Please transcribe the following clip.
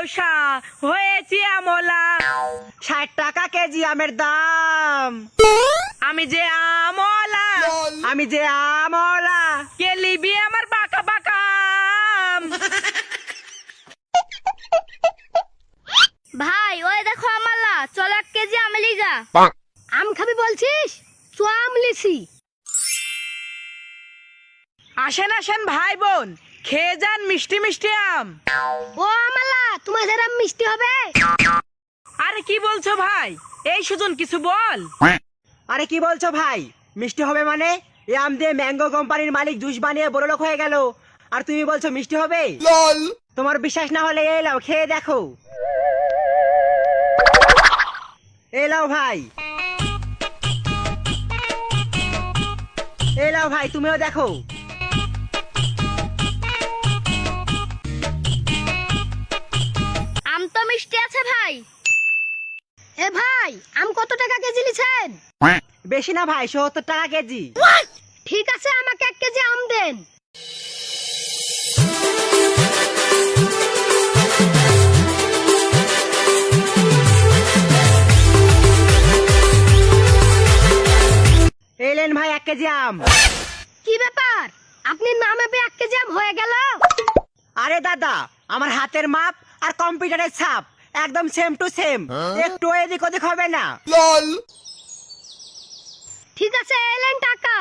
চোষা হয়েছি আমলা। 60 টাকা কেজি আমের দাম। আমি যে আমলা, আমি যে আমলা। কে লিবি আমার বাঁকা বাঁকা আম? ভাই ওই দেখো আমলা, চল 1 কেজি আম লি যা। আম খাবি বলছিস? চ আম লিছি। আসেন আসেন ভাই বোন, খেয়ে যান মিষ্টি মিষ্টি আম। ও আমলা, তোমার ধারে আম মিষ্টি হবে? আরে কি বলছো ভাই? এই সুজন কিছু বল। আরে কি বলছো ভাই? মিষ্টি হবে মানে? এই আম দিয়ে ম্যাঙ্গো কোম্পানির মালিক জুস বানিয়ে বড়লোক হয়ে গেল, আর তুমি বলছো মিষ্টি হবে? তোমার বিশ্বাস না হলে এই লাও, খেয়ে দেখো। এই লাও ভাই, এই লাও ভাই, তুমিও দেখো। আম তো মিষ্টি আছে ভাই। এ ভাই, আম কত টাকা কেজি লিছেন? বেশি না ভাই, 70 টাকা কেজি। ঠিক আছে, আমাকে 1 কেজি আম দেন। এলেন ভাই 1 কেজি আম। কি ব্যাপার, আপনি নামে 1 কেজি আম হয়ে গেল? আরে দাদা, আমার হাতের মাপ আর কম্পিউটারের ছাপ একদম সেম টু সেম, একটু এদিক ওদিক হবে না। ঠিক আছে, এলেন টাকা।